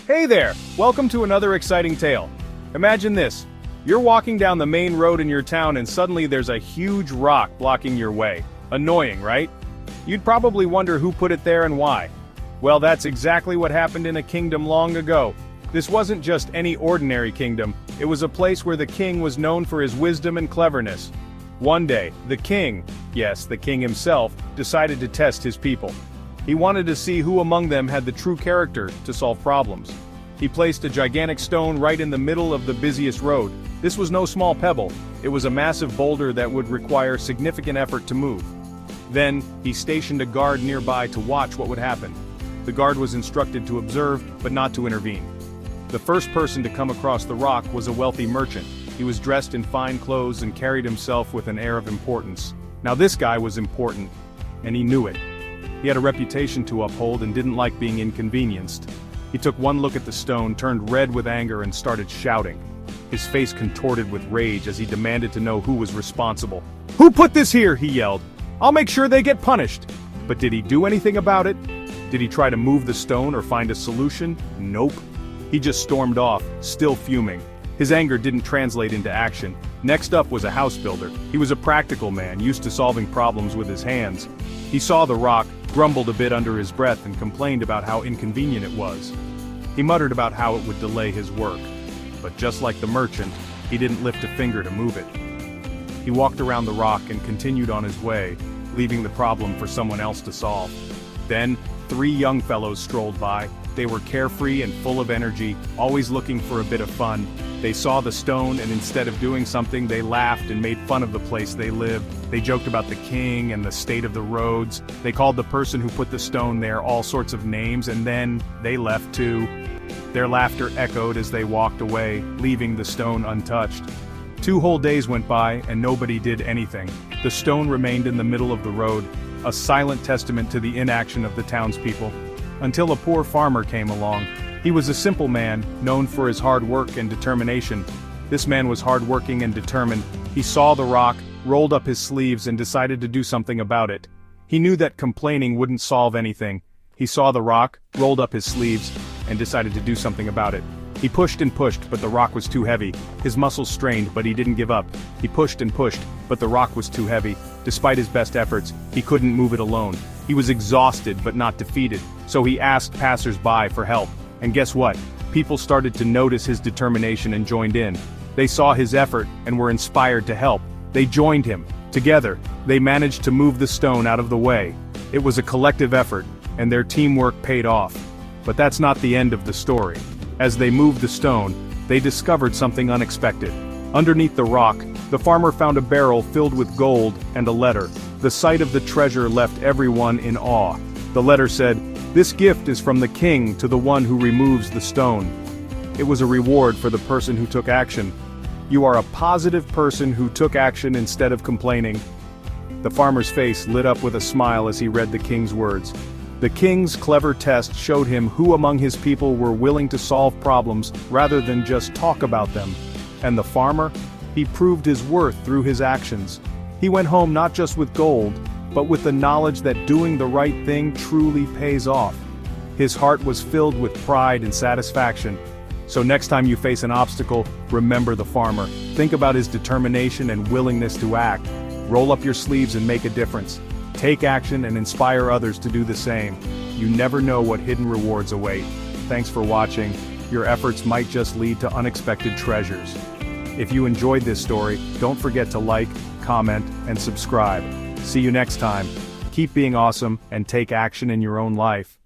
Hey there! Welcome to another exciting tale. Imagine this. You're walking down the main road in your town and suddenly there's a huge rock blocking your way. Annoying, right? You'd probably wonder who put it there and why. Well, that's exactly what happened in a kingdom long ago. This wasn't just any ordinary kingdom, it was a place where the king was known for his wisdom and cleverness. One day, the king, yes, the king himself, decided to test his people. He wanted to see who among them had the true character to solve problems. He placed a gigantic stone right in the middle of the busiest road. This was no small pebble, it was a massive boulder that would require significant effort to move. Then, he stationed a guard nearby to watch what would happen. The guard was instructed to observe, but not to intervene. The first person to come across the rock was a wealthy merchant. He was dressed in fine clothes and carried himself with an air of importance. Now this guy was important, and he knew it. He had a reputation to uphold and didn't like being inconvenienced. He took one look at the stone, turned red with anger and started shouting. His face contorted with rage as he demanded to know who was responsible. "Who put this here?" he yelled. "I'll make sure they get punished." But did he do anything about it? Did he try to move the stone or find a solution? Nope. He just stormed off, still fuming. His anger didn't translate into action. Next up was a house builder. He was a practical man, used to solving problems with his hands. He saw the rock, grumbled a bit under his breath and complained about how inconvenient it was. He muttered about how it would delay his work. But just like the merchant, he didn't lift a finger to move it. He walked around the rock and continued on his way, leaving the problem for someone else to solve. Then, 3 young fellows strolled by. They were carefree and full of energy, always looking for a bit of fun. They saw the stone and instead of doing something, they laughed and made fun of the place they lived. They joked about the king and the state of the roads. They called the person who put the stone there all sorts of names, and then they left too. Their laughter echoed as they walked away, leaving the stone untouched. 2 whole days went by and nobody did anything. The stone remained in the middle of the road, a silent testament to the inaction of the townspeople. Until a poor farmer came along. He was a simple man, known for his hard work and determination. This man was hardworking and determined. He saw the rock, rolled up his sleeves and decided to do something about it. He knew that complaining wouldn't solve anything. He saw the rock, rolled up his sleeves, and decided to do something about it. He pushed and pushed, but the rock was too heavy. His muscles strained, but he didn't give up. He pushed and pushed, but the rock was too heavy. Despite his best efforts, he couldn't move it alone. He was exhausted but not defeated, so he asked passers-by for help. And guess what? People started to notice his determination and joined in. They saw his effort and were inspired to help. They joined him. Together, they managed to move the stone out of the way. It was a collective effort, and their teamwork paid off. But that's not the end of the story. As they moved the stone, they discovered something unexpected. Underneath the rock, the farmer found a barrel filled with gold and a letter. The sight of the treasure left everyone in awe. The letter said, "This gift is from the king to the one who removes the stone." It was a reward for the person who took action. You are a positive person who took action instead of complaining. The farmer's face lit up with a smile as he read the king's words. The king's clever test showed him who among his people were willing to solve problems rather than just talk about them. And the farmer? He proved his worth through his actions. He went home not just with gold, but with the knowledge that doing the right thing truly pays off. His heart was filled with pride and satisfaction. So next time you face an obstacle, remember the farmer. Think about his determination and willingness to act. Roll up your sleeves and make a difference. Take action and inspire others to do the same. You never know what hidden rewards await. Thanks for watching. Your efforts might just lead to unexpected treasures. If you enjoyed this story, don't forget to like, comment, and subscribe. See you next time. Keep being awesome and take action in your own life.